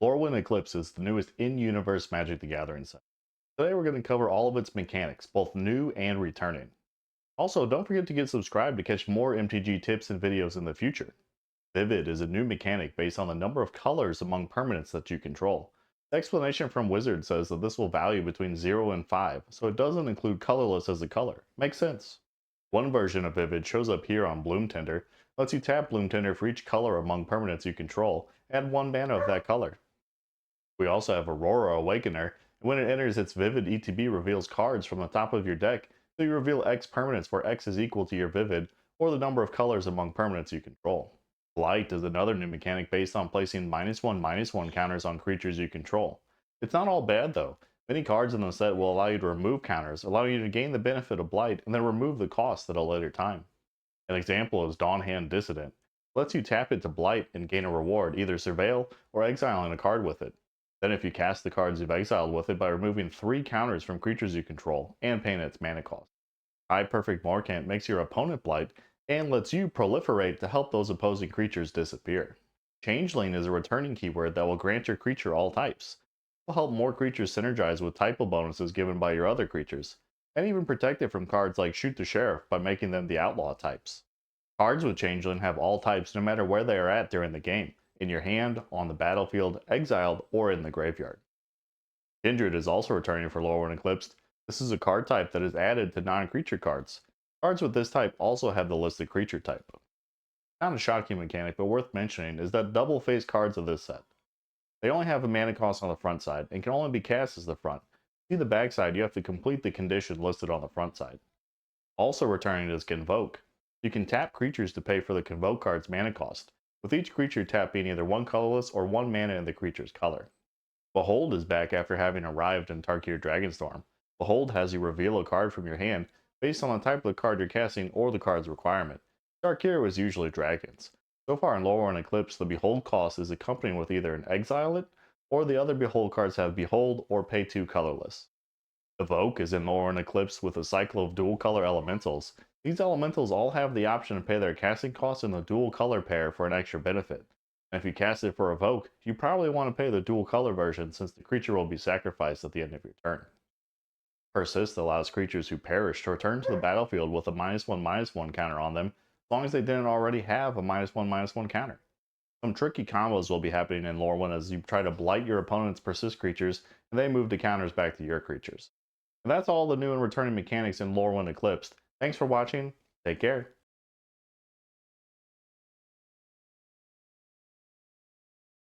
Lorwyn Eclipsed is the newest in-universe Magic the Gathering set. Today we're going to cover all of its mechanics, both new and returning. Also, don't forget to get subscribed to catch more MTG tips and videos in the future. Vivid is a new mechanic based on the number of colors among permanents that you control. The explanation from Wizard says that this will value between 0 and 5, so it doesn't include colorless as a color. Makes sense. One version of Vivid shows up here on Bloom Tender, lets you tap Bloom Tender for each color among permanents you control, add 1 mana of that color. We also have Aurora Awakener, and when it enters its Vivid ETB reveals cards from the top of your deck, so you reveal X permanents where X is equal to your Vivid, or the number of colors among permanents you control. Blight is another new mechanic based on placing -1/-1 counters on creatures you control. It's not all bad though. Many cards in the set will allow you to remove counters, allowing you to gain the benefit of Blight and then remove the cost at a later time. An example is Dawnhand Dissident. It lets you tap it to Blight and gain a reward, either Surveil or exiling a card with it. Then if you cast the cards you've exiled with it by removing 3 counters from creatures you control and paying its mana cost. High Perfect Morcant makes your opponent Blight and lets you proliferate to help those opposing creatures disappear. Changeling is a returning keyword that will grant your creature all types. It will help more creatures synergize with typo bonuses given by your other creatures, and even protect it from cards like Shoot the Sheriff by making them the outlaw types. Cards with Changeling have all types no matter where they are at during the game, in your hand, on the battlefield, exiled, or in the graveyard. Kindred is also returning for Lorwyn Eclipsed. This is a card type that is added to non-creature cards. Cards with this type also have the listed creature type. Not a shocking mechanic, but worth mentioning is that double-face cards of this set. They only have a mana cost on the front side, and can only be cast as the front. To see the back side, you have to complete the condition listed on the front side. Also returning is Convoke. You can tap creatures to pay for the Convoke card's mana cost, with each creature tap being either 1 colorless or 1 mana in the creature's color. Behold is back after having arrived in Tarkir Dragonstorm. Behold has you reveal a card from your hand based on the type of the card you're casting or the card's requirement. Tarkir was usually dragons. So far in Lorwyn Eclipse, the Behold cost is accompanied with either an Exile it, or the other Behold cards have Behold or pay 2 colorless. Evoke is in Lorwyn Eclipse with a cycle of dual color elementals. These elementals all have the option to pay their casting costs in the dual color pair for an extra benefit. And if you cast it for Evoke, you probably want to pay the dual color version since the creature will be sacrificed at the end of your turn. Persist allows creatures who perish to return to the battlefield with a -1/-1 counter on them, as long as they didn't already have a -1/-1 counter. Some tricky combos will be happening in Lorwyn as you try to blight your opponent's persist creatures and they move the counters back to your creatures. And that's all the new and returning mechanics in Lorwyn Eclipsed. Thanks for watching. Take care.